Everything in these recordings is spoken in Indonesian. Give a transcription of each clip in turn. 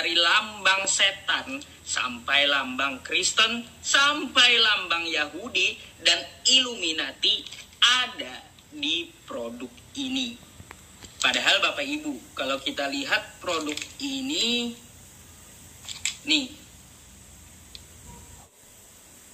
dari lambang setan sampai lambang Kristen sampai lambang Yahudi dan Illuminati ada di produk ini. Padahal Bapak Ibu, kalau kita lihat produk ini nih,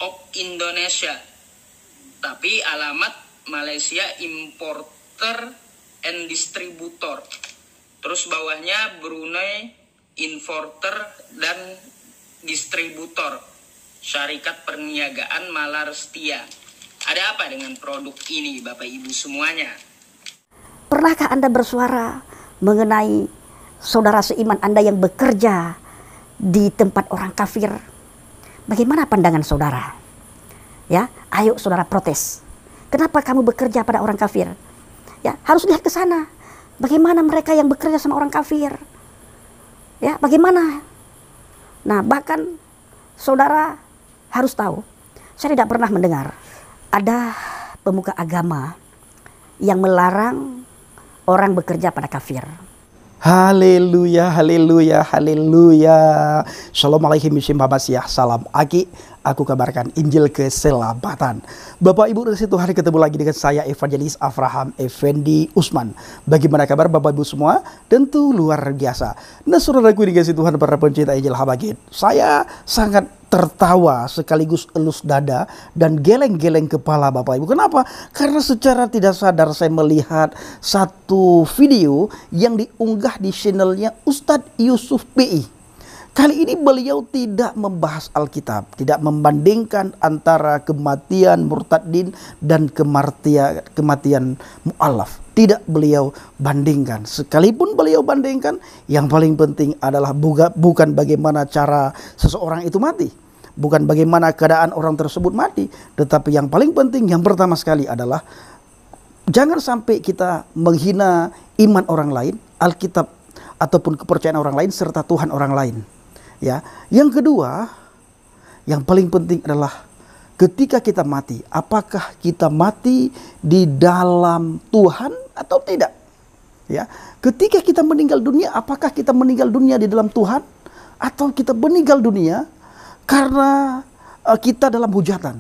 Op Indonesia, tapi alamat Malaysia Importer and Distributor. Terus bawahnya Brunei Importer dan Distributor, Syarikat Perniagaan Malar Setia. Ada apa dengan produk ini Bapak Ibu semuanya? Pernahkah Anda bersuara mengenai saudara seiman Anda yang bekerja di tempat orang kafir? Bagaimana pandangan saudara? Ya, ayo saudara protes. Kenapa kamu bekerja pada orang kafir? Ya, harus lihat ke sana. Bagaimana mereka yang bekerja sama orang kafir? Ya, bagaimana? Nah, bahkan saudara harus tahu, saya tidak pernah mendengar ada pemuka agama yang melarang orang bekerja pada kafir. Haleluya, haleluya, haleluya. Shalom alaikum warahmatullahi. Salam Aki. Aku kabarkan Injil keselamatan. Bapak Ibu dari Tuhan, ketemu lagi dengan saya Evangelis Avraham Effendi Usman. Bagaimana kabar Bapak Ibu semua? Tentu luar biasa. Nah saudaraku dikasih Tuhan, para pencinta Injil Habakit, saya sangat tertawa sekaligus elus dada dan geleng-geleng kepala Bapak Ibu. Kenapa? Karena secara tidak sadar saya melihat satu video yang diunggah di channelnya Ustadz Yusuf PI. Kali ini beliau tidak membahas Alkitab, tidak membandingkan antara kematian murtadin dan kematian mu'alaf. Tidak beliau bandingkan. Sekalipun beliau bandingkan, yang paling penting adalah bukan bagaimana cara seseorang itu mati, bukan bagaimana keadaan orang tersebut mati, tetapi yang paling penting, yang pertama sekali adalah jangan sampai kita menghina iman orang lain, Alkitab ataupun kepercayaan orang lain serta Tuhan orang lain. Ya, yang kedua, yang paling penting adalah ketika kita mati, apakah kita mati di dalam Tuhan atau tidak? Ya, ketika kita meninggal dunia, apakah kita meninggal dunia di dalam Tuhan atau kita meninggal dunia karena kita dalam hujatan,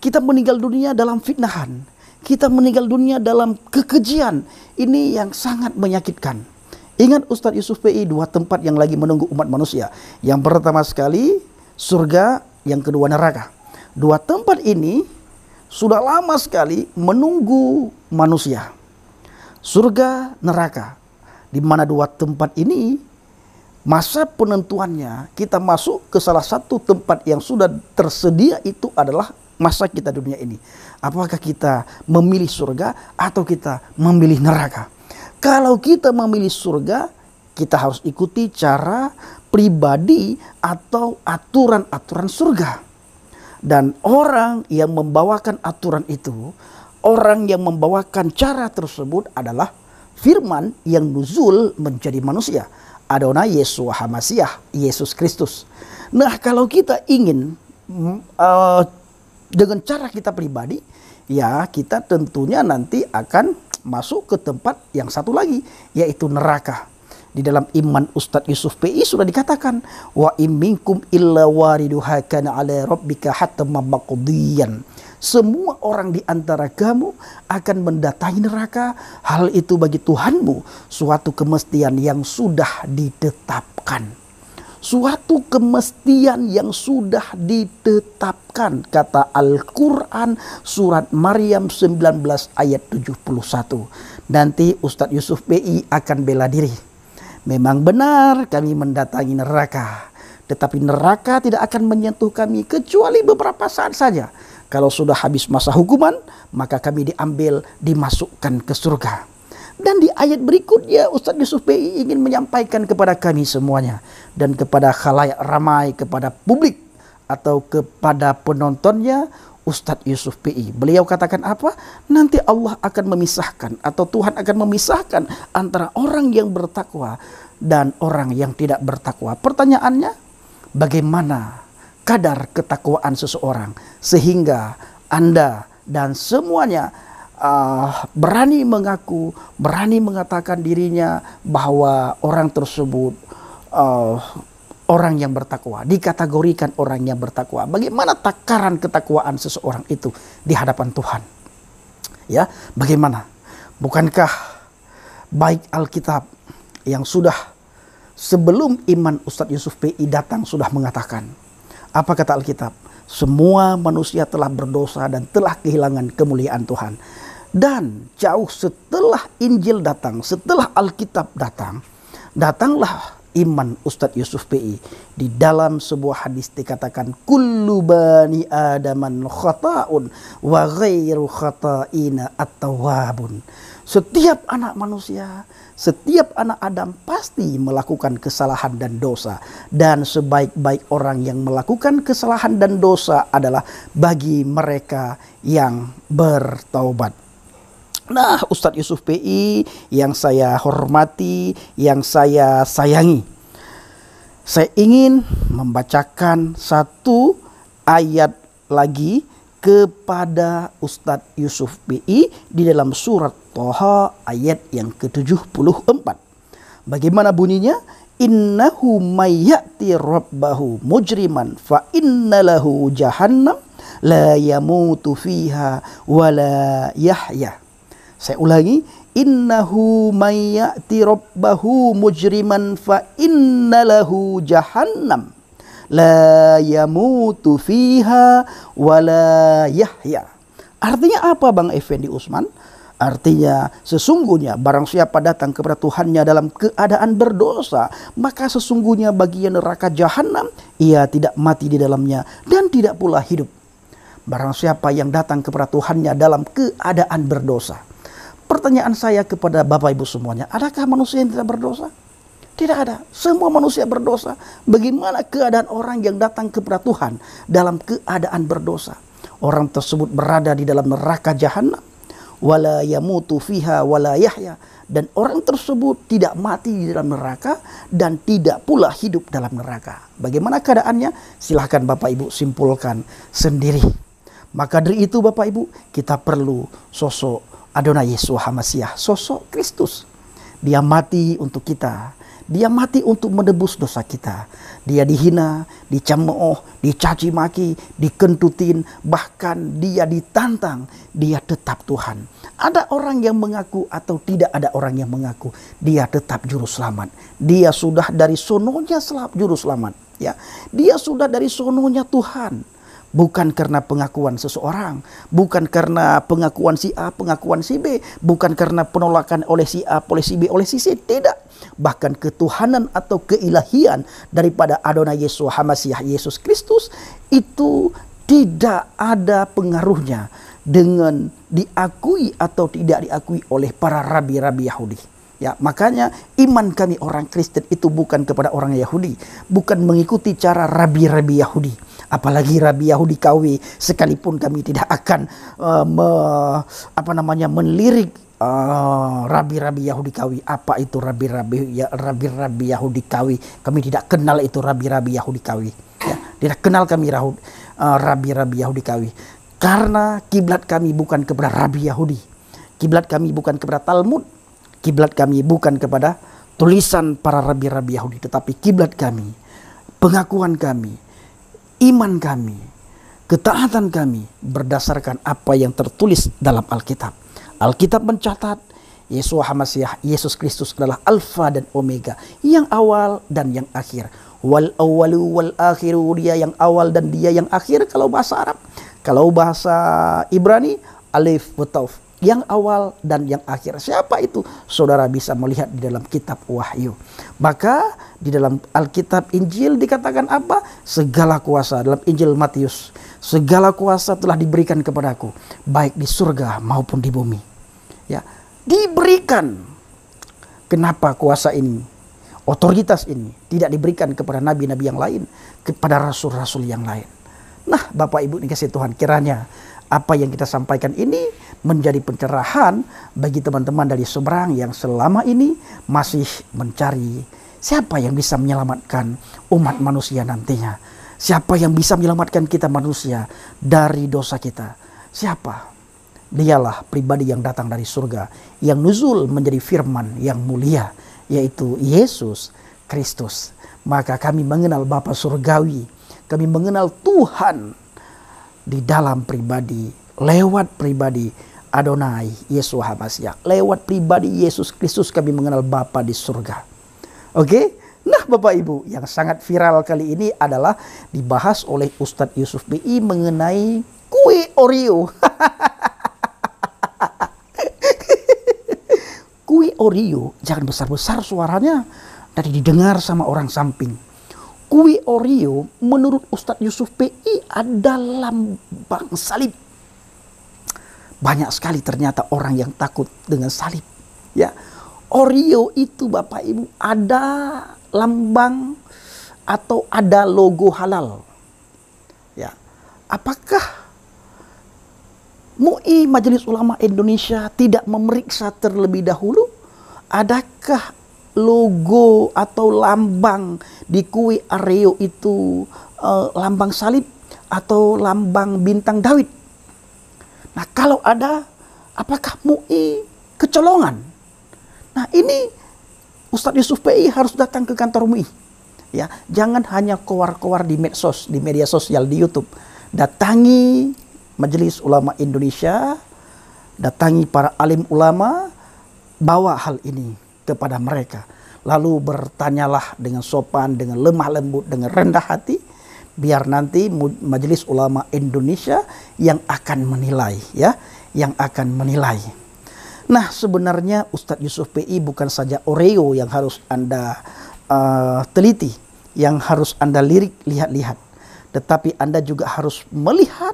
kita meninggal dunia dalam fitnahan, kita meninggal dunia dalam kekejian. Ini yang sangat menyakitkan. Ingat Ustadz Yusuf PI, dua tempat yang lagi menunggu umat manusia. Yang pertama sekali surga, yang kedua neraka. Dua tempat ini sudah lama sekali menunggu manusia. Surga, neraka. Di mana dua tempat ini masa penentuannya kita masuk ke salah satu tempat yang sudah tersedia, itu adalah masa kita dunia ini. Apakah kita memilih surga atau kita memilih neraka? Kalau kita memilih surga, kita harus ikuti cara pribadi atau aturan-aturan surga. Dan orang yang membawakan aturan itu, orang yang membawakan cara tersebut adalah firman yang nuzul menjadi manusia. Adonai Yeshua HaMashiach, Yesus Kristus. Nah, kalau kita ingin dengan cara kita pribadi, ya kita tentunya nanti akan masuk ke tempat yang satu lagi, yaitu neraka. Di dalam iman Ustadz Yusuf PI sudah dikatakan, wa imminkum illa wariduha kana ala rabbika hatman maqdiyan. Semua orang di antara kamu akan mendatangi neraka. Hal itu bagi Tuhanmu suatu kemestian yang sudah ditetapkan. Suatu kemestian yang sudah ditetapkan, kata Al-Quran surat Maryam 19 ayat 71. Nanti Ustadz Yusuf PI akan bela diri. Memang benar kami mendatangi neraka, tetapi neraka tidak akan menyentuh kami kecuali beberapa saat saja. Kalau sudah habis masa hukuman, maka kami diambil, dimasukkan ke surga. Dan di ayat berikutnya Ustadz Yusuf PI ingin menyampaikan kepada kami semuanya dan kepada khalayak ramai, kepada publik atau kepada penontonnya, Ustadz Yusuf PI. Beliau katakan apa? Nanti Allah akan memisahkan atau Tuhan akan memisahkan antara orang yang bertakwa dan orang yang tidak bertakwa. Pertanyaannya, bagaimana kadar ketakwaan seseorang sehingga Anda dan semuanya berani mengaku, berani mengatakan dirinya bahwa orang tersebut orang yang bertakwa, dikategorikan orang yang bertakwa. Bagaimana takaran ketakwaan seseorang itu di hadapan Tuhan? Ya, bagaimana? Bukankah baik Alkitab yang sudah sebelum iman Ustadz Yusuf PI datang sudah mengatakan, apa kata Alkitab? Semua manusia telah berdosa dan telah kehilangan kemuliaan Tuhan. Dan jauh setelah Injil datang, setelah Alkitab datang, datanglah iman Ustadz Yusuf PI. Di dalam sebuah hadis dikatakan, kullu bani adaman khata'un wa ghairu khata'ina at-tawwabun. Setiap anak manusia, setiap anak Adam pasti melakukan kesalahan dan dosa. Dan sebaik-baik orang yang melakukan kesalahan dan dosa adalah bagi mereka yang bertaubat. Nah, Ustadz Yusuf PI yang saya hormati, yang saya sayangi, saya ingin membacakan satu ayat lagi kepada Ustadz Yusuf PI di dalam surat Thaha ayat yang ke-74. Bagaimana bunyinya? Innahu mayyati rabbahu mujriman fa innalahu jahannam la yamutu fiha wa la yahya. Saya ulangi, innahu mayyati rabbahu mujriman fa innalahu jahannam la yamutu fiha wa la yahya. Artinya apa Bang Effendi Usman? Artinya sesungguhnya barang siapa datang kepada Tuhannya dalam keadaan berdosa, maka sesungguhnya baginya neraka jahanam, ia tidak mati di dalamnya dan tidak pula hidup. Barang siapa yang datang kepada Tuhannya dalam keadaan berdosa. Pertanyaan saya kepada Bapak Ibu semuanya, adakah manusia yang tidak berdosa? Tidak ada. Semua manusia berdosa. Bagaimana keadaan orang yang datang kepada Tuhan dalam keadaan berdosa? Orang tersebut berada di dalam neraka jahanam. Wala yamutu fiha wala yahya. Dan orang tersebut tidak mati di dalam neraka dan tidak pula hidup dalam neraka. Bagaimana keadaannya? Silahkan Bapak Ibu simpulkan sendiri. Maka dari itu Bapak Ibu, kita perlu sosok Adonai Yesus HaMashiach, sosok Kristus. Dia mati untuk kita. Dia mati untuk menebus dosa kita. Dia dihina, dicemooh, dicaci maki, dikentutin, bahkan dia ditantang. Dia tetap Tuhan. Ada orang yang mengaku atau tidak ada orang yang mengaku, dia tetap juru selamat. Dia sudah dari sononya juru selamat. Ya, dia sudah dari sononya Tuhan. Bukan karena pengakuan seseorang, bukan karena pengakuan si A, pengakuan si B, bukan karena penolakan oleh si A, oleh si B, oleh si C, tidak. Bahkan ketuhanan atau keilahian daripada Adonai Yesus HaMashiach Yesus Kristus itu tidak ada pengaruhnya dengan diakui atau tidak diakui oleh para rabi-rabi Yahudi. Ya, makanya iman kami orang Kristen itu bukan kepada orang Yahudi, bukan mengikuti cara rabi-rabi Yahudi. Apalagi Rabi Yahudi KW, sekalipun kami tidak akan melirik rabi-rabi Yahudi KW. Apa itu rabi-rabi Yahudi KW? Kami tidak kenal itu rabi-rabi Yahudi KW. Ya, tidak kenal kami rabi-rabi Yahudi KW. Karena kiblat kami bukan kepada rabi Yahudi. Kiblat kami bukan kepada Talmud. Kiblat kami bukan kepada tulisan para rabi-rabi Yahudi, tetapi kiblat kami, pengakuan kami, iman kami, ketaatan kami berdasarkan apa yang tertulis dalam Alkitab. Alkitab mencatat Yesus HaMashiach, Yesus Kristus adalah Alfa dan Omega, yang awal dan yang akhir. Wal awwalu wal akhiru, dia yang awal dan dia yang akhir kalau bahasa Arab. Kalau bahasa Ibrani, alif wa tauf, yang awal dan yang akhir. Siapa itu? Saudara bisa melihat di dalam kitab Wahyu. Maka di dalam Alkitab Injil dikatakan apa? Segala kuasa, dalam Injil Matius, segala kuasa telah diberikan kepadaku, baik di surga maupun di bumi. Ya, diberikan. Kenapa kuasa ini, otoritas ini tidak diberikan kepada nabi-nabi yang lain, kepada rasul-rasul yang lain? Nah, Bapak Ibu dikasih Tuhan, kiranya apa yang kita sampaikan ini menjadi pencerahan bagi teman-teman dari seberang yang selama ini masih mencari siapa yang bisa menyelamatkan umat manusia nantinya. Siapa yang bisa menyelamatkan kita manusia dari dosa kita. Siapa? Dialah pribadi yang datang dari surga, yang nuzul menjadi firman yang mulia, yaitu Yesus Kristus. maka kami mengenal Bapa Surgawi. Kami mengenal Tuhan di dalam pribadi, lewat pribadi Adonai Yeshua HaMashiach. Lewat pribadi Yesus Kristus kami mengenal Bapa di surga. Oke? Nah Bapak Ibu, yang sangat viral kali ini adalah dibahas oleh Ustadz Yusuf BI mengenai kue Oreo. Kue Oreo, jangan besar-besar suaranya dari didengar sama orang samping. Kue Oreo menurut Ustadz Yusuf BI adalah lambang salib. Banyak sekali ternyata orang yang takut dengan salib. Ya, Oreo itu Bapak Ibu ada lambang atau ada logo halal. Ya, apakah MUI Majelis Ulama Indonesia tidak memeriksa terlebih dahulu? Adakah logo atau lambang di kue Oreo itu lambang salib atau lambang bintang Daud? Nah kalau ada, apakah MUI kecolongan? Nah ini Ustadz Yusuf BI harus datang ke kantor MUI. Ya, jangan hanya kowar-kowar di medsos, di media sosial, di YouTube. Datangi Majelis Ulama Indonesia, datangi para alim ulama, bawa hal ini kepada mereka. Lalu bertanyalah dengan sopan, dengan lemah lembut, dengan rendah hati, biar nanti Majelis Ulama Indonesia yang akan menilai, ya, yang akan menilai. Nah sebenarnya Ustadz Yusuf BI bukan saja Oreo yang harus Anda teliti, yang harus Anda lihat-lihat, tetapi Anda juga harus melihat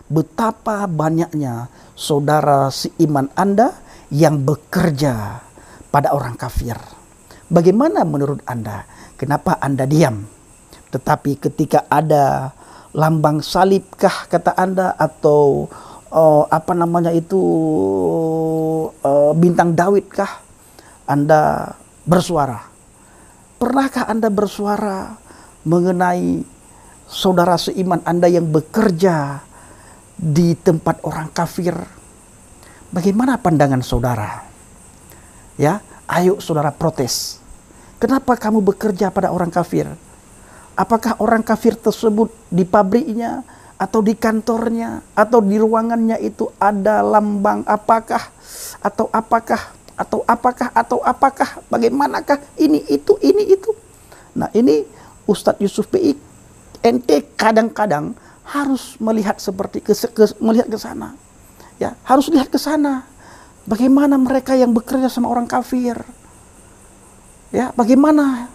betapa banyaknya saudara seiman Anda yang bekerja pada orang kafir. Bagaimana menurut Anda? Kenapa Anda diam? Tetapi ketika ada lambang salibkah kata Anda, atau bintang Daud kah, Anda bersuara? Pernahkah Anda bersuara mengenai saudara seiman Anda yang bekerja di tempat orang kafir? Bagaimana pandangan saudara? Ya, ayo saudara protes. Kenapa kamu bekerja pada orang kafir? Apakah orang kafir tersebut di pabriknya, atau di kantornya, atau di ruangannya itu ada lambang apakah, atau apakah, bagaimanakah ini itu. Nah ini Ustadz Yusuf BI, ente kadang-kadang harus melihat melihat ke sana. Ya, harus lihat ke sana. Bagaimana mereka yang bekerja sama orang kafir? Ya, bagaimana?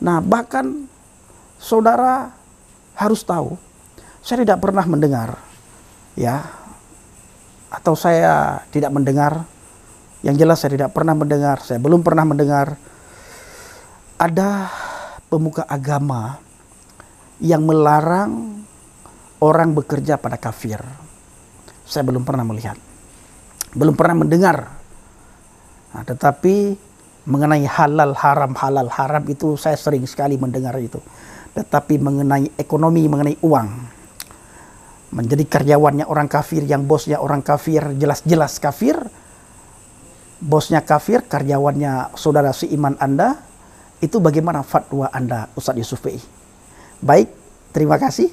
Nah, bahkan saudara harus tahu, saya tidak pernah mendengar, ya, atau saya tidak mendengar, yang jelas saya tidak pernah mendengar, saya belum pernah mendengar ada pemuka agama yang melarang orang bekerja pada kafir. Saya belum pernah melihat, belum pernah mendengar. Nah, tetapi mengenai halal haram itu saya sering sekali mendengar itu. Tetapi mengenai ekonomi, mengenai uang, menjadi karyawannya orang kafir, yang bosnya orang kafir, jelas-jelas kafir, bosnya kafir, karyawannya saudara seiman Anda, itu bagaimana fatwa Anda, Ustadz Yusuf BI? Baik, terima kasih.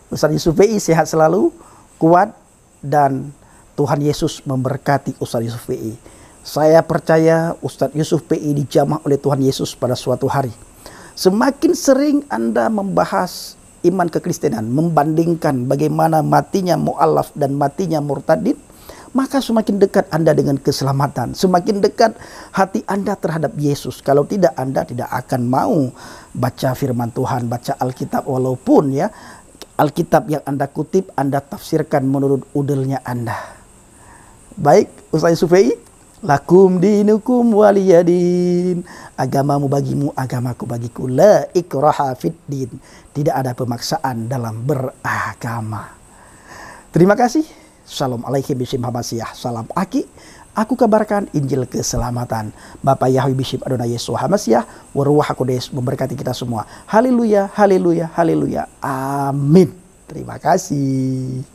Ustadz Yusuf BI sehat selalu, kuat, dan Tuhan Yesus memberkati Ustadz Yusuf BI. Saya percaya Ustadz Yusuf BI dijamah oleh Tuhan Yesus pada suatu hari. Semakin sering Anda membahas iman kekristenan, membandingkan bagaimana matinya mu'alaf dan matinya murtadin, maka semakin dekat Anda dengan keselamatan, semakin dekat hati Anda terhadap Yesus. Kalau tidak, Anda tidak akan mau baca firman Tuhan, baca Alkitab, walaupun ya Alkitab yang Anda kutip, Anda tafsirkan menurut udelnya Anda. Baik, Ustaz Yusuf BI, lakum dinukum waliyadin. Agamamu bagimu, agamaku bagiku. La ikraha fid din. Tidak ada pemaksaan dalam beragama. Terima kasih. Shalom alaikum bishim hamasiyah. Salam aki. Aku kabarkan Injil keselamatan. Bapak Yahweh bishim Adonai Yeshua Hamashiach. Waruah Hakodes memberkati kita semua. Haleluya, haleluya, haleluya. Amin. Terima kasih.